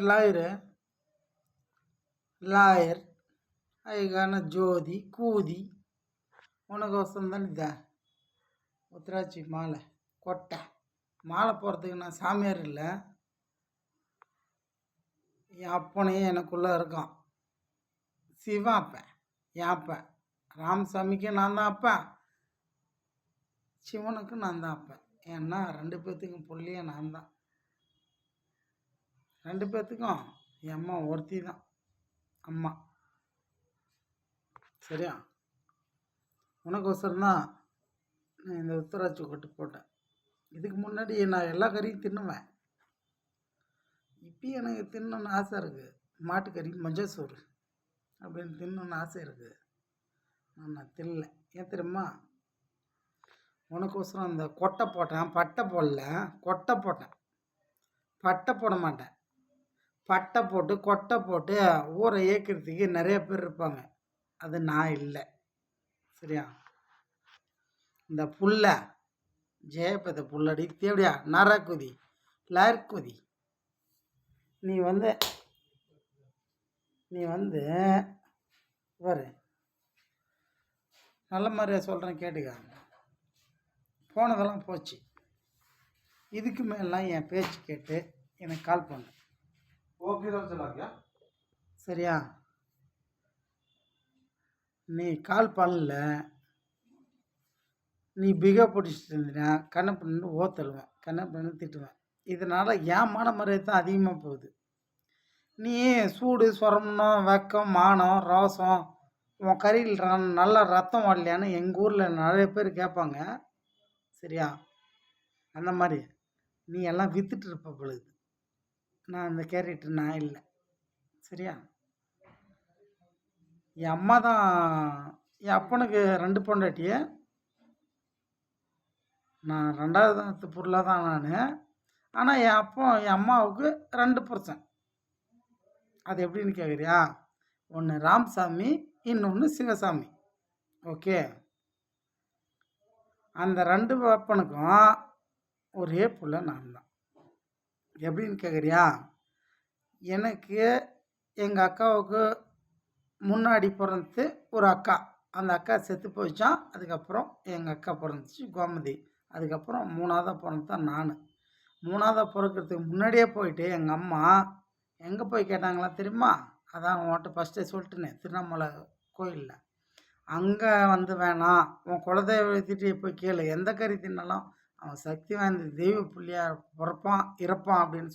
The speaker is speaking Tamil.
லாயரு லாயர் அதுக்கான ஜோதி கூதி உனக்கோசரம் தான் இதா உத்திராட்சி மாலை கொட்டை மாலை போடுறதுக்கு நான் சாமியார் இல்லை, என் அப்பனையும் எனக்குள்ளே இருக்கான் சிவன் அப்பன், என் அப்பன் ராமசாமிக்கு நான் தான் அப்பன், சிவனுக்கு நான் தான் அப்பன். ஏன்னா 2 பேர்த்துக்கும் புள்ளியே நான் தான். 2 பேர்த்துக்கும் என் அம்மா ஒருத்தி தான் அம்மா. சரியா? உனக்கோசரம் தான் நான் இந்த உத்தராட்சி கொட்டு போட்டேன். இதுக்கு முன்னாடி நான் எல்லா கறியும் தின்னுவேன். இப்பயும் எனக்கு தின்னணுன்னு ஆசை இருக்குது. மாட்டுக்கறி மஞ்சள் சோறு அப்படின்னு தின்னணுன்னு ஆசை இருக்குது. நான் தின்னல. ஏன் தெரியுமா? உனக்கோசரம் அந்த கொட்டை போட்டேன், பட்டை போடல, கொட்டை போட்டேன். பட்டை போட மாட்டேன். பட்டை போட்டு கொட்டை போட்டு ஊரை ஏற்கிறதுக்கு நிறைய பேர் இருப்பாங்க. அது நான் இல்லை. சரியா? இந்த புல்ல ஜெயபத புல்லடி தேவடியா நரக்குதி லர்க்குதி நீ வந்து பாரு, நல்ல மாதிரியா சொல்கிறேன் கேட்டுக்க. போனதெல்லாம் போச்சு. இதுக்கு மேலாம் என் பேச்சு கேட்டு எனக்கு கால் பண்ணு. ஓகே தான் சொல்லாங்க. சரியா? நீ கால் பண்ணல, நீ பிகா பிடிச்சிட்டு இருந்தீனா கண்ணை பண்ணு ஓத்தழுவேன், கண்ணை பண்ணு திட்டுவேன். இதனால் என் மான மரியாதை தான் அதிகமாக போகுது. நீ சூடு சொரமணம் வெக்கம் மானம் ரோசம் உன் கறியில் நல்லா ரத்தம் வரலையான்னு எங்கள் ஊரில் நிறைய பேர் கேட்பாங்க. சரியா? அந்த மாதிரி நீ எல்லாம் விற்றுட்டு இருப்ப பொழுது நான் அந்த கேரக்டர் நான் இல்லை. சரியா? என் அம்மா தான் என் அப்பனுக்கு 2 பொண்டாட்டிய, நான் 2வது பொருளாக தான் நான். ஆனால் என் அம்மாவுக்கு 2 புருஷன். அது எப்படின்னு கேட்குறியா? ஒன்று ராமசாமி, இன்னொன்று சிவசாமி. ஓகே? அந்த 2 அப்பனுக்கும் ஒரே புள்ள நான் தான். எப்படின்னு கேட்குறியா? எனக்கு எங்கள் அக்காவுக்கு முன்னாடி பிறந்து ஒரு அக்கா, அந்த அக்கா செத்து போயிச்சான். அதுக்கப்புறம் எங்கள் அக்கா பிறந்துச்சு கோமதி. அதுக்கப்புறம் 3ஆவதாக பிறந்தான் நான். 3ஆவதாக பிறக்கிறதுக்கு முன்னாடியே போயிட்டு எங்கள் அம்மா எங்கே போய் கேட்டாங்களா தெரியுமா? அதான் உன்கிட்ட ஃபஸ்ட்டே சொல்லிட்டுனே, திருவண்ணாமலை கோயிலில். அங்கே வந்து வேணாம், உன் குலதெய்வத்திட்டே போய் கேளு, எந்த கறி தின்னாலும் அவன் சக்தி வாய்ந்த தெய்வ புள்ளியாக பிறப்பான் இறப்பான் அப்படின்னு